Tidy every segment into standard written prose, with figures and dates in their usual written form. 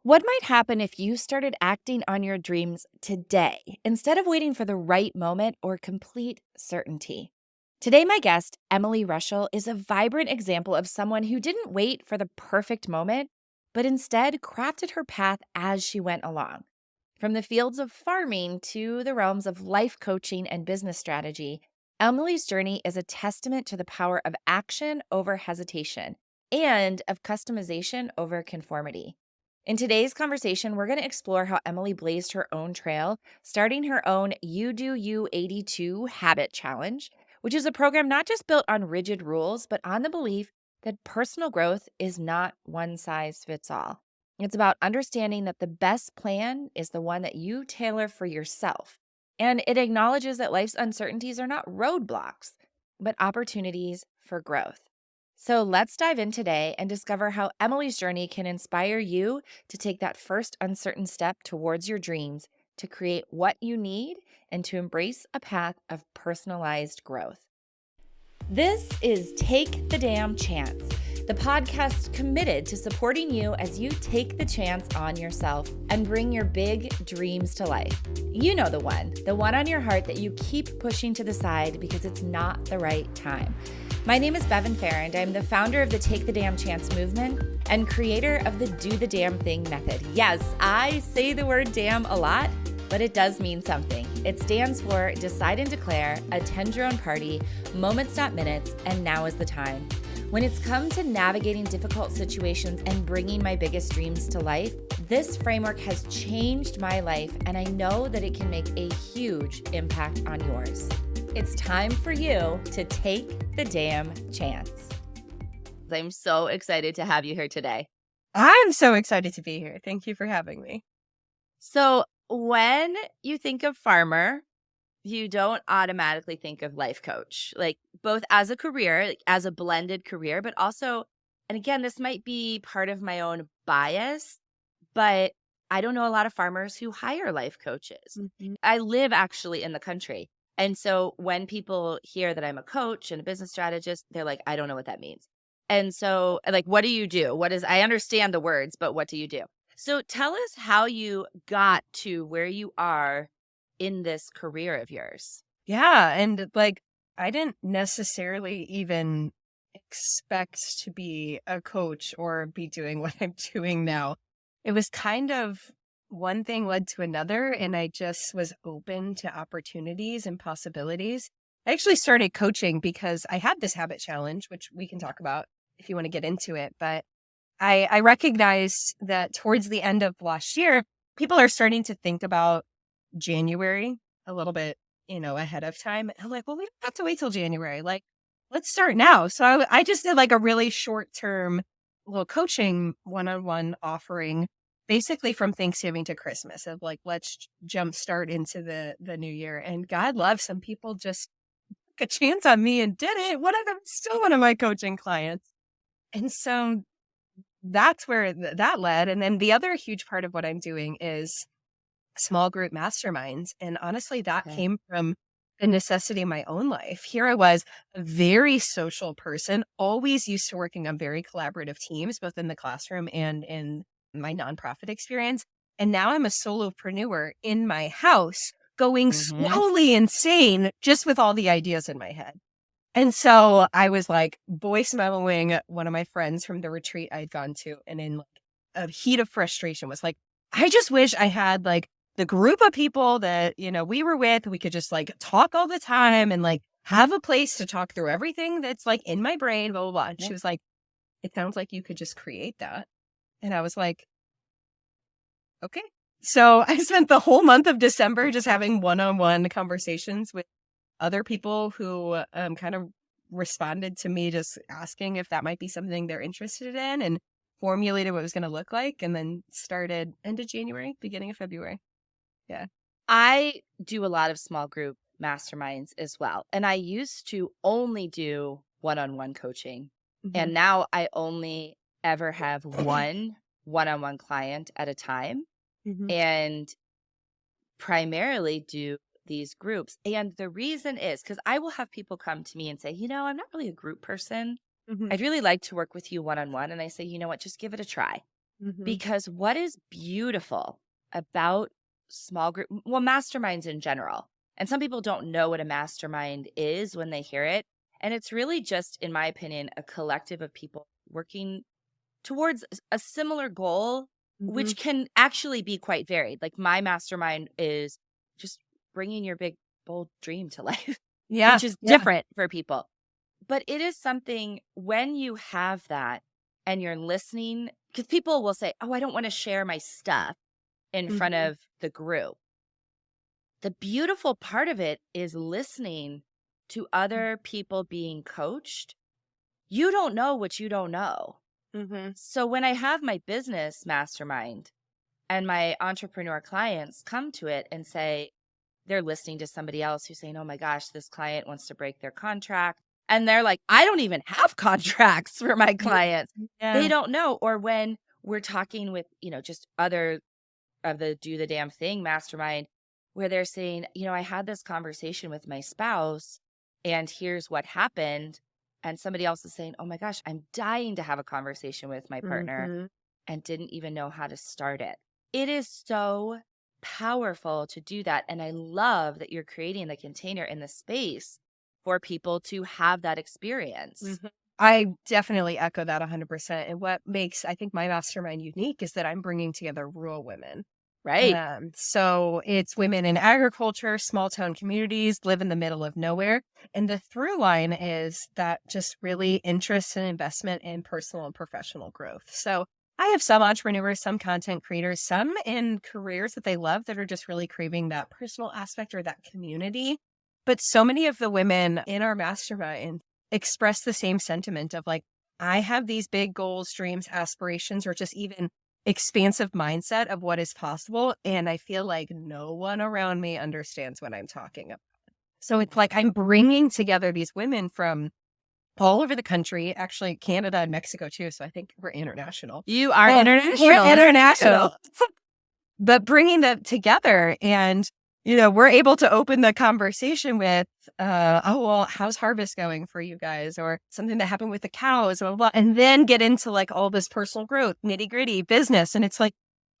What might happen if you started acting on your dreams today instead of waiting for the right moment or complete certainty? Today, my guest, Emily Reuschel, is a vibrant example of someone who didn't wait for the perfect moment, but instead crafted her path as she went along. From the fields of farming to the realms of life coaching and business strategy, Emily's journey is a testament to the power of action over hesitation and of customization over conformity. In today's conversation, we're going to explore how Emily blazed her own trail, starting her own You Do You 82 Habit Challenge, which is a program not just built on rigid rules, but on the belief that personal growth is not one size fits all. It's about understanding that the best plan is the one that you tailor for yourself. And it acknowledges that life's uncertainties are not roadblocks, but opportunities for growth. So let's dive in today and discover how Emily's journey can inspire you to take that first uncertain step towards your dreams, to create what you need, and to embrace a path of personalized growth. This is Take the Damn Chance, the podcast committed to supporting you as you take the chance on yourself and bring your big dreams to life. You know the one on your heart that you keep pushing to the side because it's not the right time. My name is Bevan Farrand. I'm the founder of the Take the Damn Chance movement and creator of the Do the Damn Thing method. Yes, I say the word damn a lot, but it does mean something. It stands for Decide and Declare, Attend Your Own Party, Moments Not Minutes, and Now is the Time. When it's come to navigating difficult situations and bringing my biggest dreams to life, this framework has changed my life, and I know that it can make a huge impact on yours. It's time for you to take the damn chance. I'm so excited to have you here today. I'm so excited to be here. Thank you for having me. So when you think of farmer, you don't automatically think of life coach, like both as a career, like as a blended career, but also, and again, this might be part of my own bias, but I don't know a lot of farmers who hire life coaches. Mm-hmm. I live actually in the country. And so when people hear that I'm a coach and a business strategist, they're like, I don't know what that means. And so, like, what do you do? I understand the words, but what do you do? So tell us how you got to where you are in this career of yours. Yeah. And I didn't necessarily even expect to be a coach or be doing what I'm doing now. It was kind of one thing led to another, and I just was open to opportunities and possibilities. I actually started coaching because I had this habit challenge, which we can talk about if you want to get into it. But I recognized that towards the end of last year, people are starting to think about January a little bit, ahead of time. And I'm like, well, we don't have to wait till January. Like, let's start now. So I just did like a really short term little coaching one-on-one offering, basically from Thanksgiving to Christmas, of like, let's jump start into the new year. And God love, some people just took a chance on me and did it. One of them is still one of my coaching clients. And so that's where that led. And then the other huge part of what I'm doing is small group masterminds. And honestly, that came from the necessity of my own life. Here I was, a very social person, always used to working on very collaborative teams, both in the classroom and in my nonprofit experience. And now I'm a solopreneur in my house, going slowly insane just with all the ideas in my head. And so I was like voice memoing one of my friends from the retreat I'd gone to, and in like a heat of frustration was like, I just wish I had like the group of people that, we were with, we could just like talk all the time and like have a place to talk through everything that's like in my brain, blah, blah, blah. And she was like, it sounds like you could just create that. And I was like, okay. So I spent the whole month of December just having one-on-one conversations with other people who kind of responded to me just asking if that might be something they're interested in, and formulated what it was going to look like, and then started end of January, beginning of February. Yeah. I do a lot of small group masterminds as well. And I used to only do one-on-one coaching. Mm-hmm. And now I only ever have one-on-one client at a time, and primarily do these groups. And the reason is because I will have people come to me and say, I'm not really a group person. I'd really like to work with you one-on-one. And I say, you know what, just give it a try. Mm-hmm. Because what is beautiful about small group, well, masterminds in general, and some people don't know what a mastermind is when they hear it. And it's really just, in my opinion, a collective of people working towards a similar goal, Mm-hmm. which can actually be quite varied. Like my mastermind is just bringing your big, bold dream to life, Yeah. which is Yeah. different for people. But it is something when you have that and you're listening, because people will say, oh, I don't want to share my stuff in front Mm-hmm. of the group. The beautiful part of it is listening to other people being coached. You don't know what you don't know. Mm-hmm. So when I have my business mastermind and my entrepreneur clients come to it and say, they're listening to somebody else who's saying, oh my gosh, this client wants to break their contract. And they're like, I don't even have contracts for my clients. They Yeah. don't know. Or when we're talking with, just other of the do the damn thing mastermind, where they're saying, I had this conversation with my spouse and here's what happened. And somebody else is saying, oh my gosh, I'm dying to have a conversation with my partner Mm-hmm. and didn't even know how to start it. It is so powerful to do that. And I love that you're creating the container in the space for people to have that experience, Mm-hmm. I definitely echo that 100%. And what makes, I think, my mastermind unique is that I'm bringing together rural women. right? So it's women in agriculture, small town communities, live in the middle of nowhere. And the through line is that just really interest and investment in personal and professional growth. So I have some entrepreneurs, some content creators, some in careers that they love that are just really craving that personal aspect or that community. But so many of the women in our mastermind express the same sentiment of like, I have these big goals, dreams, aspirations, or just even expansive mindset of what is possible. And I feel like no one around me understands what I'm talking about. So it's like I'm bringing together these women from all over the country, actually Canada and Mexico too. So I think we're international. You are We're international. international. But bringing them together and, we're able to open the conversation with, oh, well, how's harvest going for you guys? Or something that happened with the cows, blah, blah, blah, and then get into like all this personal growth, nitty gritty business. And it's like,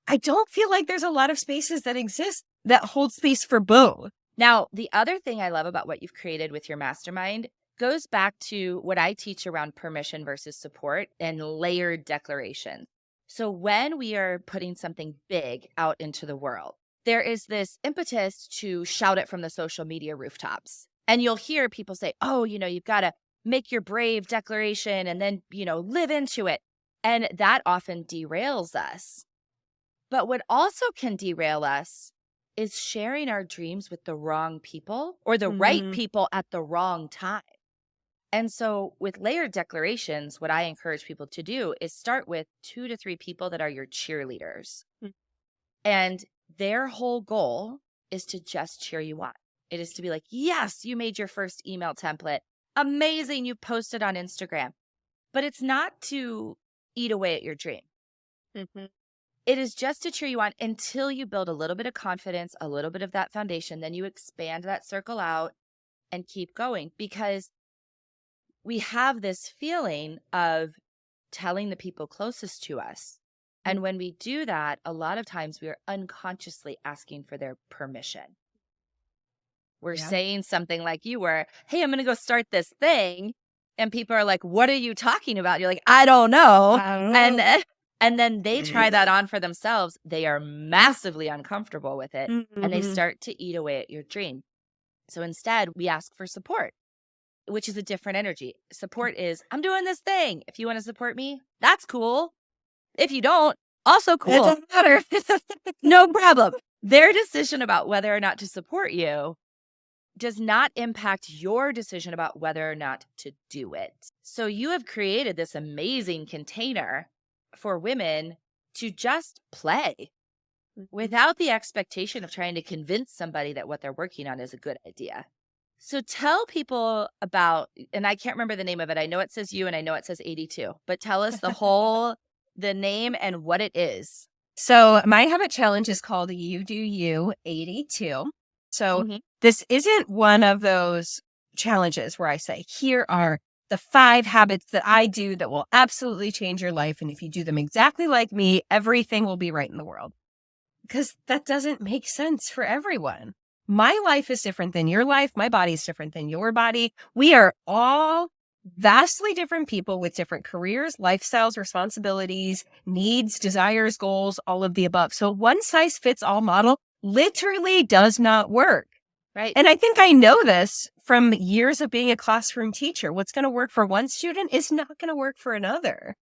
I don't feel like there's a lot of spaces that exist that hold space for both. Now, the other thing I love about what you've created with your mastermind goes back to what I teach around permission versus support and layered declaration. So when we are putting something big out into the world, there is this impetus to shout it from the social media rooftops. And you'll hear people say, oh, you've got to make your brave declaration and then, live into it. And that often derails us. But what also can derail us is sharing our dreams with the wrong people or the right Mm-hmm. people at the wrong time. And so with layered declarations, what I encourage people to do is start with 2 to 3 people that are your cheerleaders. And their whole goal is to just cheer you on. It is to be like, yes, you made your first email template. Amazing, you posted on Instagram. But it's not to eat away at your dream. Mm-hmm. It is just to cheer you on until you build a little bit of confidence, a little bit of that foundation. Then you expand that circle out and keep going, because we have this feeling of telling the people closest to us. And when we do that, a lot of times we are unconsciously asking for their permission. We're Yeah. saying something like you were, hey, I'm going to go start this thing. And people are like, what are you talking about? You're like, I don't know. And then they try that on for themselves. They are massively uncomfortable with it. And they Mm-hmm. start to eat away at your dream. So instead, we ask for support, which is a different energy. Support is, I'm doing this thing. If you want to support me, that's cool. If you don't, also It cool. doesn't matter. No problem. Their decision about whether or not to support you does not impact your decision about whether or not to do it. So you have created this amazing container for women to just play without the expectation of trying to convince somebody that what they're working on is a good idea. So tell people about, and I can't remember the name of it. I know it says you and I know it says 82, but tell us the name and what it is. So my habit challenge is called You Do You 82. So Mhm. this isn't one of those challenges where I say, here are the 5 habits that I do that will absolutely change your life. And if you do them exactly like me, everything will be right in the world. Because that doesn't make sense for everyone. My life is different than your life. My body is different than your body. We are all vastly different people with different careers, lifestyles, responsibilities, needs, desires, goals, all of the above. So one size fits all model literally does not work. Right. And I think I know this from years of being a classroom teacher. What's going to work for one student is not going to work for another.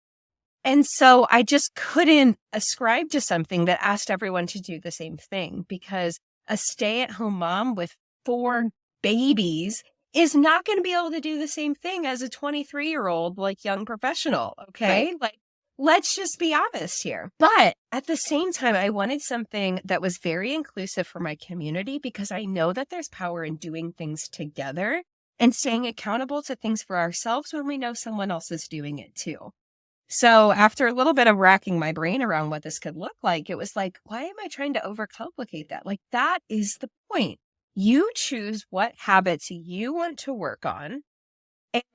And so I just couldn't ascribe to something that asked everyone to do the same thing, because a stay-at-home mom with 4 babies is not going to be able to do the same thing as a 23-year-old like young professional. Okay. Right. Like, let's just be honest here. But at the same time, I wanted something that was very inclusive for my community, because I know that there's power in doing things together and staying accountable to things for ourselves when we know someone else is doing it too. So after a little bit of racking my brain around what this could look like, it was like, why am I trying to overcomplicate that? Like, that is the point. You choose what habits you want to work on,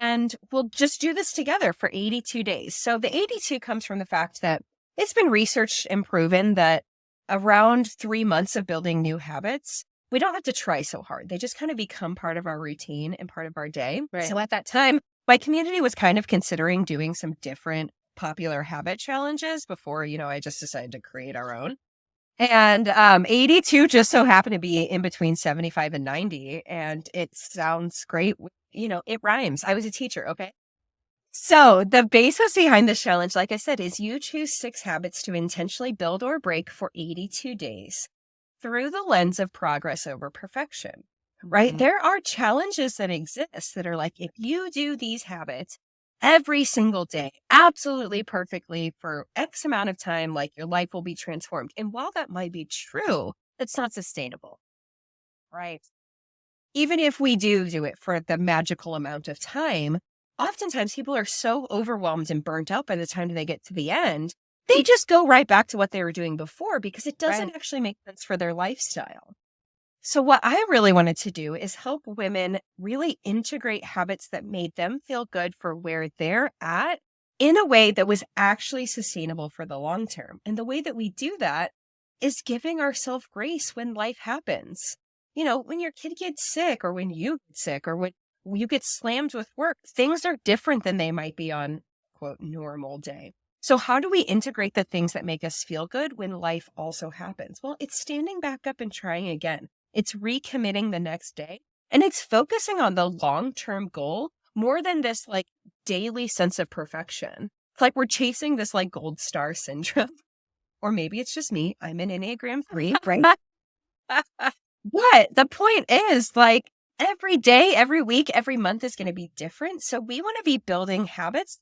and we'll just do this together for 82 days. So the 82 comes from the fact that it's been researched and proven that around 3 months of building new habits, we don't have to try so hard. They just kind of become part of our routine and part of our day. Right. So at that time, my community was kind of considering doing some different popular habit challenges before, I just decided to create our own. And 82 just so happened to be in between 75 and 90. And it sounds great. It rhymes. I was a teacher. Okay. So the basis behind this challenge, like I said, is you choose 6 habits to intentionally build or break for 82 days through the lens of progress over perfection, right? Mhm. There are challenges that exist that are like, if you do these habits every single day, absolutely perfectly for X amount of time, like your life will be transformed. And while that might be true, it's not sustainable, right? Even if we do it for the magical amount of time, oftentimes people are so overwhelmed and burnt out by the time they get to the end, they just go right back to what they were doing before, because it doesn't Right. actually make sense for their lifestyle. So what I really wanted to do is help women really integrate habits that made them feel good for where they're at in a way that was actually sustainable for the long term. And the way that we do that is giving ourselves grace when life happens. When your kid gets sick, or when you get sick, or when you get slammed with work, things are different than they might be on, quote, normal day. So how do we integrate the things that make us feel good when life also happens? Well, it's standing back up and trying again. It's recommitting the next day, and it's focusing on the long-term goal more than this like daily sense of perfection. It's like we're chasing this like gold star syndrome, or maybe it's just me. I'm an Enneagram 3, right? But the point is, like, every day, every week, every month is going to be different. So we want to be building habits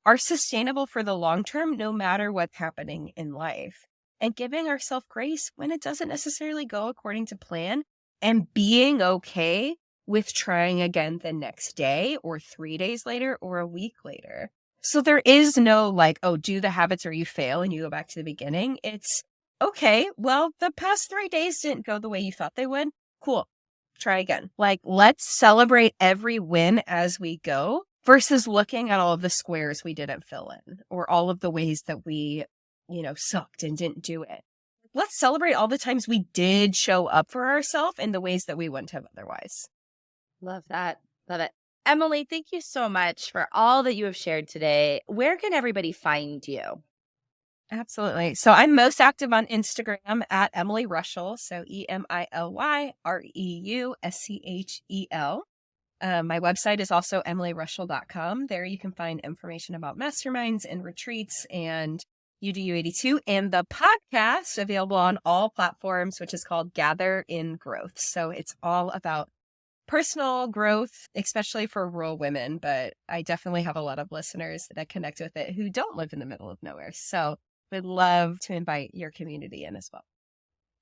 are sustainable for the long term, no matter what's happening in life, and giving ourselves grace when it doesn't necessarily go according to plan, and being okay with trying again the next day, or 3 days later, or a week later. So there is no like, oh, do the habits or you fail and you go back to the beginning. It's okay. Well, the past 3 days didn't go the way you thought they would. Cool. Try again. Like, let's celebrate every win as we go, versus looking at all of the squares we didn't fill in, or all of the ways that we, sucked and didn't do it. Let's celebrate all the times we did show up for ourselves in the ways that we wouldn't have otherwise. Love that. Love it. Emily, thank you so much for all that you have shared today. Where can everybody find you? Absolutely. So I'm most active on Instagram at Emily Reuschel. So EmilYReuschel. My website is also emilyreuschel.com. There you can find information about masterminds and retreats and UDU82, and the podcast available on all platforms, which is called Gather in Growth. So it's all about personal growth, especially for rural women. But I definitely have a lot of listeners that connect with it who don't live in the middle of nowhere. So we'd love to invite your community in as well.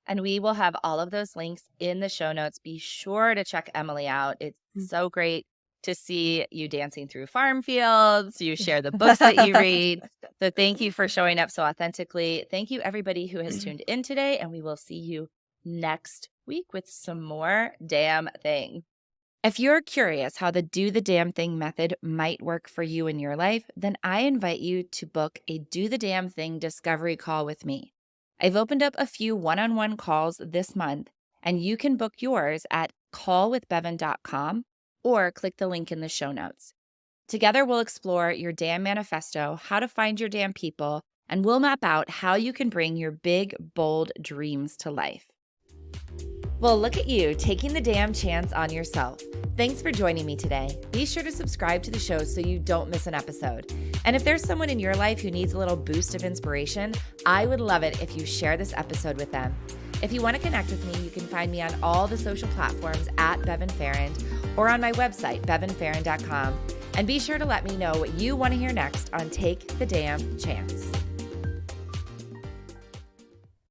And we will have all of those links in the show notes. Be sure to check Emily out. It's so great to see you dancing through farm fields. You share the books that you read. So thank you for showing up so authentically. Thank you, everybody who has tuned in today. And we will see you next week with some more damn thing. If you're curious how the do the damn thing method might work for you in your life, then I invite you to book a do the damn thing discovery call with me. I've opened up a few one-on-one calls this month, and you can book yours at callwithbevan.com or click the link in the show notes. Together, we'll explore your damn manifesto, how to find your damn people, and we'll map out how you can bring your big, bold dreams to life. Well, look at you taking the damn chance on yourself. Thanks for joining me today. Be sure to subscribe to the show so you don't miss an episode. And if there's someone in your life who needs a little boost of inspiration, I would love it if you share this episode with them. If you want to connect with me, you can find me on all the social platforms at Bevan Farrand or on my website, bevanfarrand.com. And be sure to let me know what you want to hear next on Take the Damn Chance.